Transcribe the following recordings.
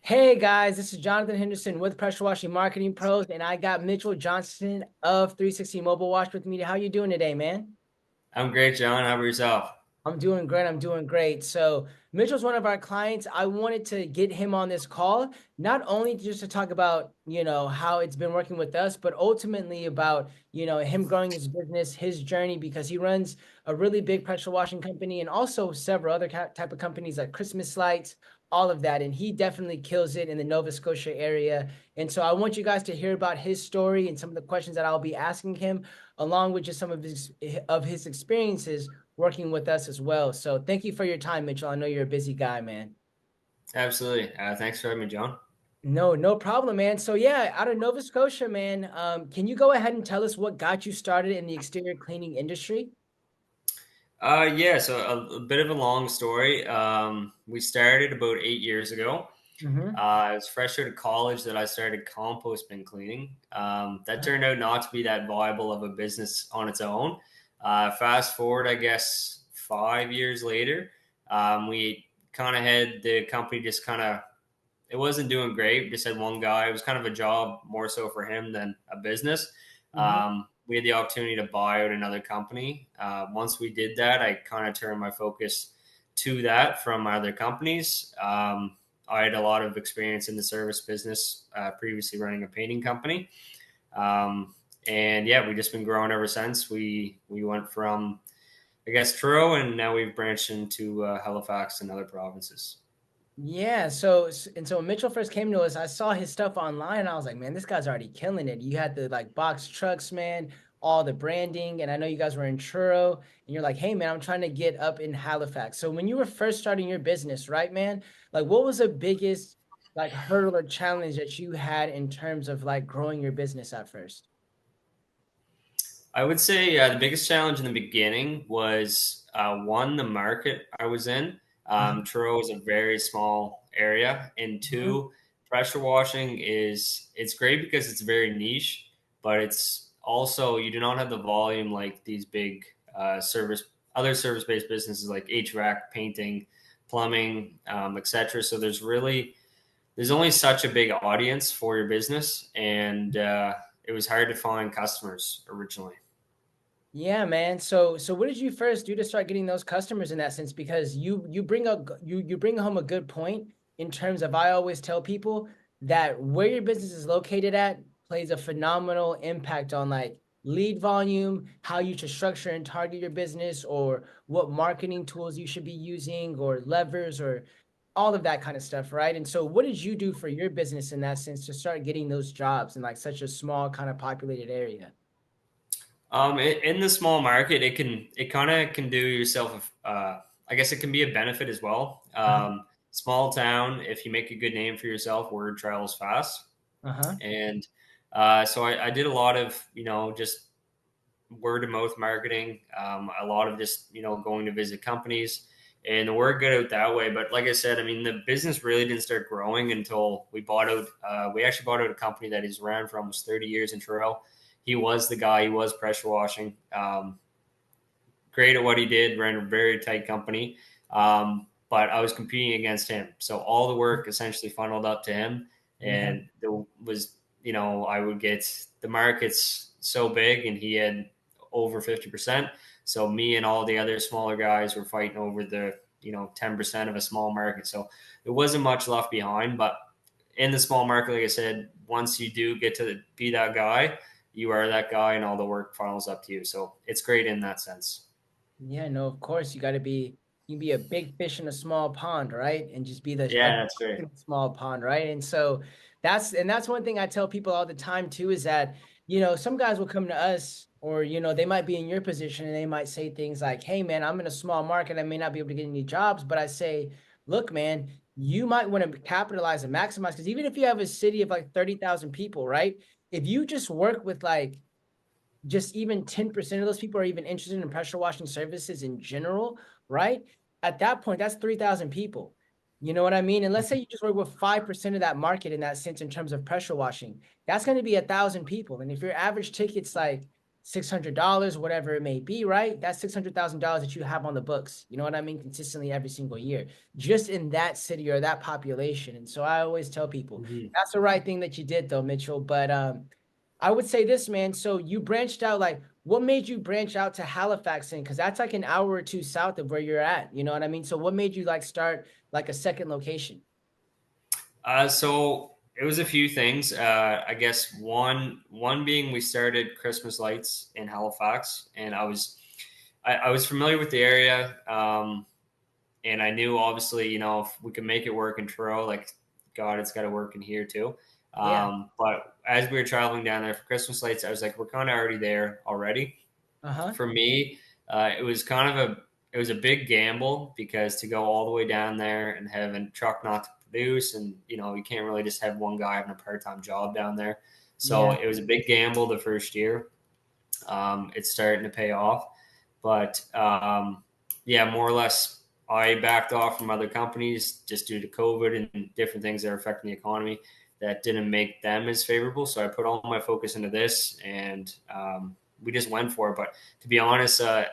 Hey guys, this is Jonathon Henderson with Pressure Washing Marketing Pros, and I got Mitchell Johnson of 360 Mobile Wash with me. How you doing today, man? I'm great, John. How about yourself? I'm doing great. I'm doing great. So Mitchell's one of our clients. I wanted to get him on this call, not only just to talk about, how it's been working with us, but ultimately about, him growing his business, his journey, because he runs a really big pressure washing company and also several other type of companies like Christmas lights, all of that. And he definitely kills it in the Nova Scotia area. And so I want you guys to hear about his story and some of the questions that I'll be asking him, along with just some of his experiences working with us as well. So thank you for your time, Mitchell. I know you're a busy guy, man. Absolutely. Thanks for having me, John. No problem, man. So yeah, out of Nova Scotia, man, can you go ahead and tell us what got you started in the exterior cleaning industry? Yeah, so a bit of a long story. We started about 8 years ago. Mm-hmm. I was fresh out of college that I started compost bin cleaning. That turned out not to be that viable of a business on its own. Fast forward, I guess, 5 years later, we kind of had the company just kind of, it wasn't doing great. We just had one guy. It was kind of a job more so for him than a business. Mm-hmm. We had the opportunity to buy out another company. Once we did that, I kind of turned my focus to that from my other companies. I had a lot of experience in the service business, previously running a painting company. Um, and yeah, we've just been growing ever since. We went from, I guess, Truro, and now we've branched into Halifax and other provinces. Yeah, so when Mitchell first came to us, I saw his stuff online and I was like, man, this guy's already killing it. You had the like box trucks, man, all the branding, and I know you guys were in Truro, and you're like, hey man, I'm trying to get up in Halifax. So when you were first starting your business, right, man, like what was the biggest like hurdle or challenge that you had in terms of like growing your business at first? I would say the biggest challenge in the beginning was one, the market I was in. Mhm. Truro is a very small area, and Mhm. two, pressure washing is it's great because it's very niche, but it's also you do not have the volume like these big other service based businesses like HVAC, painting, plumbing, etc. So there's only such a big audience for your business, and it was hard to find customers originally. Yeah, man. So what did you first do to start getting those customers in that sense? Because you bring home a good point in terms of I always tell people that where your business is located at plays a phenomenal impact on like lead volume, how you should structure and target your business, or what marketing tools you should be using, or levers, or all of that kind of stuff, right? And so what did you do for your business in that sense to start getting those jobs in like such a small kind of populated area? In the small market, it kind of can do yourself. I guess it can be a benefit as well. Small town, if you make a good name for yourself, word travels fast. Uh-huh. And so I did a lot of just word of mouth marketing. A lot of just going to visit companies, and the word got out that way. But like I said, I mean the business really didn't start growing until we bought out. We actually bought out a company that he's ran for almost 30 years in Toronto. He was the guy. He was pressure washing. Great at what he did. Ran a very tight company. But I was competing against him, so all the work essentially funneled up to him, Yeah. and there was I would get the market's so big, and he had over 50%. So me and all the other smaller guys were fighting over the 10% of a small market. So there wasn't much left behind. But in the small market, like I said, once you do get to be that guy, you are that guy, and all the work funnels up to you. So it's great in that sense. Yeah, no, of course you got to be you can be a big fish in a small pond, right? And just be a Yeah, that's duck right. in a small pond, right? And so that's one thing I tell people all the time too is that, some guys will come to us or they might be in your position and they might say things like, "Hey man, I'm in a small market, I may not be able to get any jobs," but I say, "Look, man, you might want to capitalize and maximize because even if you have a city of like 30,000 people, right? If you just work with like just even 10% of those people are even interested in pressure washing services in general, right? At that point, that's 3,000 people. You know what I mean? And let's say you just work with 5% of that market in that sense in terms of pressure washing. That's going to be 1,000 people. And if your average ticket's like $600, whatever it may be, right? That's $600,000 that you have on the books. You know what I mean? Consistently every single year, just in that city or that population. And so I always tell people Mhm. that's the right thing that you did, though, Mitchell. But I would say this, man. So you branched out. Like, what made you branch out to Halifax? In because that's like an hour or two south of where you're at. You know what I mean? So what made you like start like a second location? So it was a few things. I guess one being we started Christmas lights in Halifax, and I was familiar with the area, and I knew obviously if we could make it work in Toronto, like God, it's got to work in here too. Yeah. But as we were traveling down there for Christmas lights, I was like, we're kind of already there already. Uh huh. For me, it was kind of a big gamble because to go all the way down there and have a truck not to produce, and you can't really just have one guy having a part-time job down there. So Yeah. it was a big gamble the first year. It's starting to pay off, but yeah, more or less, I backed off from other companies just due to COVID and different things that are affecting the economy that didn't make them as favorable. So I put all my focus into this, and we just went for it. But to be honest, I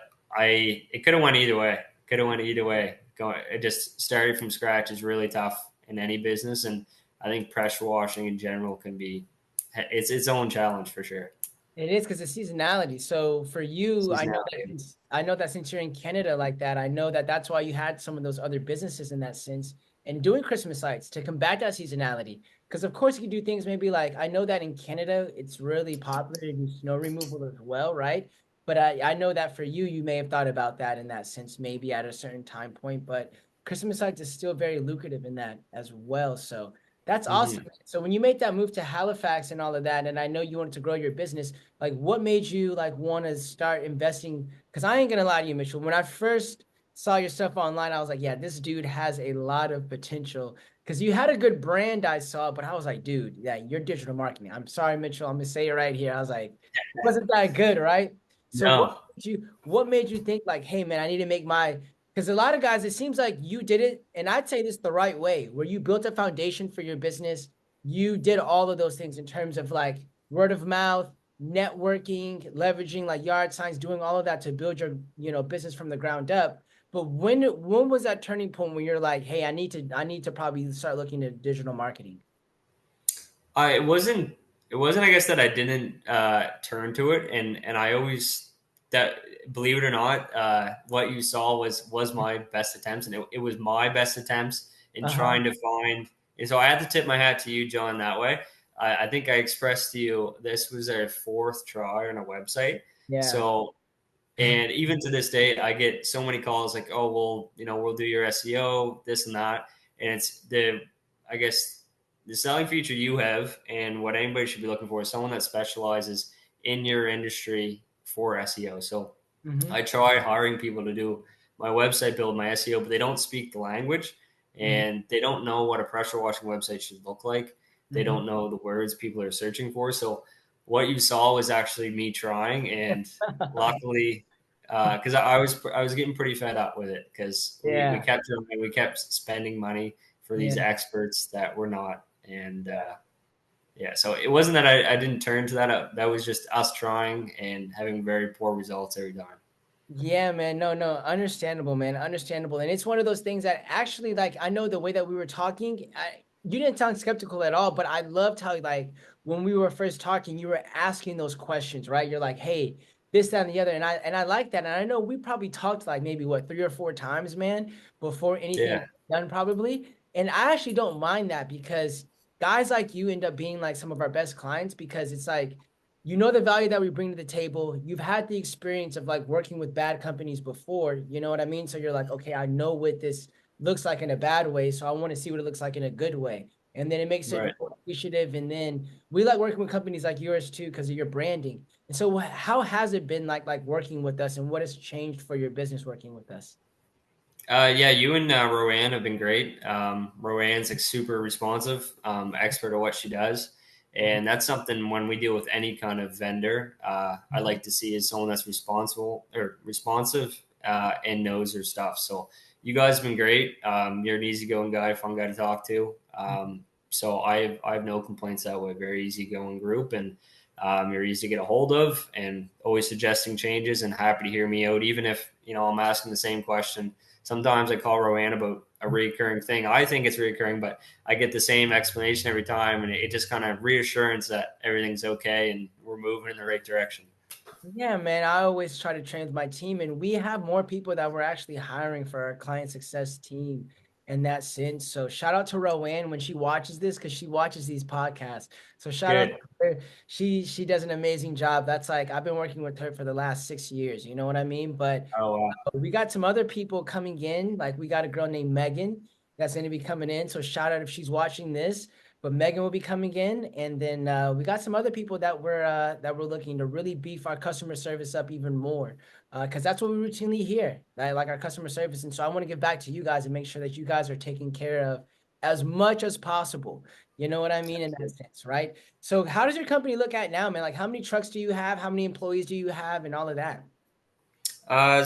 it could have went either way. Could have went either way. It just started from scratch is really tough in any business, and I think pressure washing in general can be its own challenge for sure. It is because it's seasonality. So for you, Seasonality. I know that since you're in Canada like that, I know that that's why you had some of those other businesses in that sense and doing Christmas lights to combat that seasonality. Because of course you can do things maybe like I know that in Canada it's really popular to do snow removal as well, right? But I know that for you, you may have thought about that in that sense, maybe at a certain time point. But Christmas lights is still very lucrative in that as well. So that's awesome. Hmm. So when you made that move to Halifax and all of that, and I know you wanted to grow your business, like what made you like want to start investing? Because I ain't gonna lie to you, Mitchell. When I first saw your stuff online, I was like, yeah, this dude has a lot of potential. Because you had a good brand, I saw, but I was like, dude, yeah, you're digital marketing. I'm sorry, Mitchell. I'm gonna say it right here. I was like, it wasn't that good, right? So No. what made you think like, hey man, I need to make my because a lot of guys, it seems like you did it, and I'd say this the right way, where you built a foundation for your business. You did all of those things in terms of like word of mouth, networking, leveraging like yard signs, doing all of that to build your, business from the ground up. But when was that turning point when you're like, hey, I need to probably start looking at digital marketing? It wasn't. It wasn't. I guess that I didn't turn to it, and I always that believe it or not, what you saw was my best attempts, and it was my best attempts in Uh-huh. trying to find. And so I had to tip my hat to you, John. That way, I think I expressed to you this was our fourth try on a website. Yeah. So and even to this day, I get so many calls like, "Oh, well, we'll do your SEO, this and that." And it's I guess, the selling feature you have, and what anybody should be looking for is someone that specializes in your industry for SEO. So Mm-hmm. I try hiring people to do my website build, my SEO, but they don't speak the language Mm-hmm. and they don't know what a pressure washing website should look like. They Mm-hmm. don't know the words people are searching for. So what you saw was actually me trying, and luckily, because I was getting pretty fed up with it because we Yeah. kept trying, we kept spending money for these Yeah. experts that were not, and yeah, so it wasn't that I didn't turn to that. That was just us trying and having very poor results every time. Yeah, man. No, no, understandable, man. Understandable. And it's one of those things that actually, like, I know the way that we were talking, you didn't sound skeptical at all, but I loved how, like, when we were first talking, you were asking those questions, right? You're like, hey, this, that, and the other. And I like that. And I know we probably talked like maybe what, 3 or 4 times, man, before anything Yeah, was done, probably. And I actually don't mind that because guys like you end up being like some of our best clients because it's like, you know the value that we bring to the table. You've had the experience of like working with bad companies before, you know what I mean? So you're like, okay, I know what this looks like in a bad way, so I want to see what it looks like in a good way. And then it makes it right. more appreciative. And then we like working with companies like yours too because of your branding. And so how has it been like working with us and what has changed for your business working with us? Yeah, you and Roanne have been great. Roanne's like super responsive, expert at what she does, Mhm. and that's something when we deal with any kind of vendor, I Mhm. like to see is someone that's responsible or responsive and knows their stuff. So you guys have been great. You're an easygoing guy, fun guy to talk to. So I have no complaints that way. Very easygoing group, and You're easy to get a hold of, and always suggesting changes and happy to hear me out, even if I'm asking the same question. Sometimes I call Rowan about a recurring thing. I think it's recurring, but I get the same explanation every time, and it just kind of reassurance that everything's okay and we're moving in the right direction. Yeah, man, I always try to train my team, and we have more people that we're actually hiring for our client success team in that sense. So shout out to Rowan when she watches this because she watches these podcasts. So shout out Good. to her. She does an amazing job. That's like I've been working with her for the last 6 years. You know what I mean? But Oh, we got some other people coming in. Like we got a girl named Megan that's going to be coming in. So shout out if she's watching this. But Megan will be coming in, and then we got some other people that we're looking to really beef our customer service up even more, because that's what we routinely hear, right? Like our customer service. And so I want to give back to you guys and make sure that you guys are taken care of as much as possible. You know what I mean in that sense, right? So how does your company look at now, man? Like how many trucks do you have? How many employees do you have, and all of that?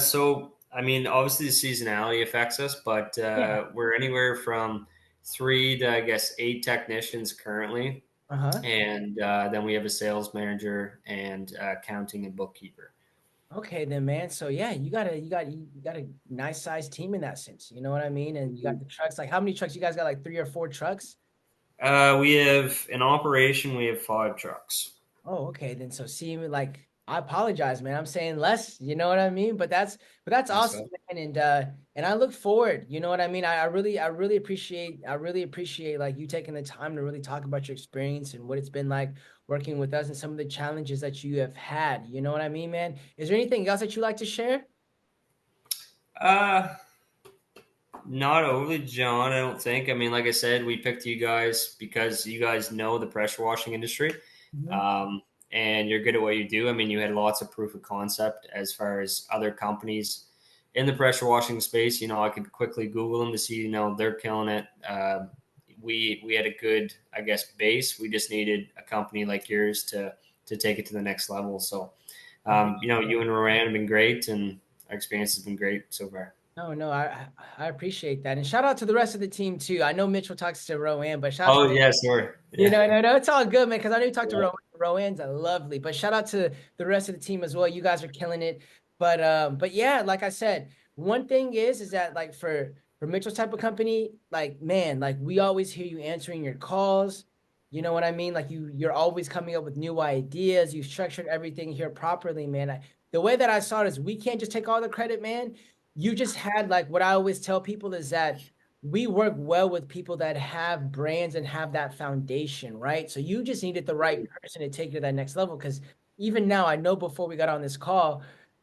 so I mean, obviously the seasonality affects us, but Yeah. we're anywhere from 3 to I guess 8 technicians currently, Uh-huh. and then we have a sales manager and accounting and bookkeeper. Okay then, man. So yeah, you got a nice sized team in that sense. You know what I mean? And you got the trucks. Like how many trucks? You guys got like 3 or 4 trucks? We have in operation. We have 5 trucks. Oh, okay. Then so see me like I apologize, man. I'm saying less, you know what I mean? But that's That's awesome, man. And I look forward, you know what I mean? I really appreciate like you taking the time to really talk about your experience and what it's been like working with us and some of the challenges that you have had. You know what I mean, man? Is there anything else that you like to share? Uh, Not overly, John. I don't think. I mean, like I said, we picked you guys because you guys know the pressure washing industry, Mhm. um, and you're good at what you do. I mean, you had lots of proof of concept as far as other companies in the pressure washing space. I could quickly Google them to see. They're killing it. We had a good, I guess, base. We just needed a company like yours to take it to the next level. So, you and Rowan have been great, and our experience has been great so far. No, no, I appreciate that. And shout out to the rest of the team too. I know Mitchell talks to Rowan, but shout out Oh to yeah, sorry. you Yeah. know, no, no, it's all good, man. Because I know you talked to Yeah. Rowan. Rowan's a lovely, but shout out to the rest of the team as well. You guys are killing it. But yeah, like I said, one thing is that like for Mitchell's type of company, like man, like we always hear you answering your calls. You know what I mean? Like you're always coming up with new ideas. You structured everything here properly, man. The way that I saw it is we can't just take all the credit, man. You just had like what I always tell people is that we work well with people that have brands and have that foundation, right? So you just needed the right person to take you to that next level. Because even now, I know before we got on this call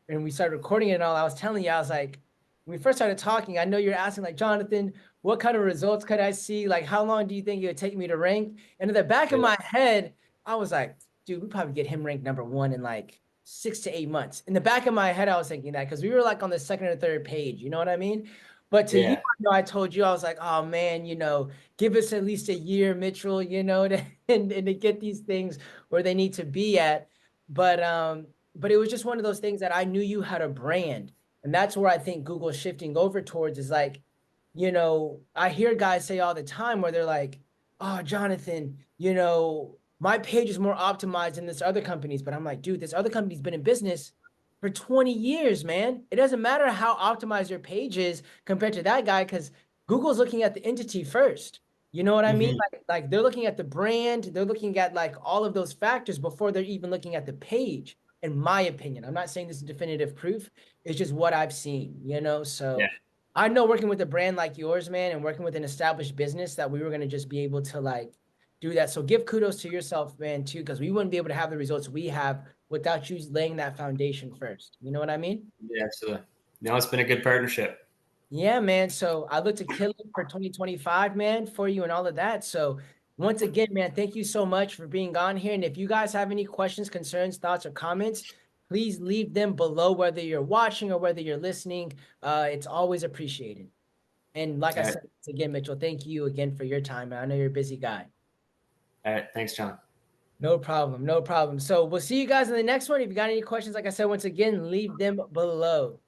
and we started recording it and all, I was telling you, I was like, when we first started talking, I know you're asking, like, Jonathan, what kind of results could I see? Like, how long do you think it would take me to rank? And in the back of Yeah. my head, I was like, dude, we probably get him ranked number 1 in like 6 to 8 months. In the back of my head, I was thinking that because we were like on the second or third page, you know what I mean? But to you, Yeah. I know I told you, I was like, oh man, give us at least a year, Mitchell, and to get these things where they need to be at. But it was just one of those things that I knew you had a brand. And that's where I think Google's shifting over towards is like, I hear guys say all the time where they're like, oh, Jonathan, my page is more optimized than this other company's. But I'm like, dude, this other company's been in business for 20 years, man. It doesn't matter how optimized your page is compared to that guy because Google's looking at the entity first. You know what I mean? Hmm. Like they're looking at the brand, they're looking at like all of those factors before they're even looking at the page, in my opinion. I'm not saying this is definitive proof. It's just what I've seen. Yeah. So I know working with a brand like yours, man, and working with an established business that we were gonna just be able to like do that. So give kudos to yourself, man, too, because we wouldn't be able to have the results we have without you laying that foundation first. You know what I mean? Yeah. Absolutely. No, it's been a good partnership. Yeah, man. So I look to kill it for 2025, man, for you and all of that. So once again, man, thank you so much for being on here. And if you guys have any questions, concerns, thoughts, or comments, please leave them below, whether you're watching or whether you're listening. It's always appreciated. And like I All right. said, once again, Mitchell, thank you again for your time, man. I know you're a busy guy. All right. Thanks, John. No problem. No problem. So we'll see you guys in the next one. If you got any questions, like I said, once again, leave them below.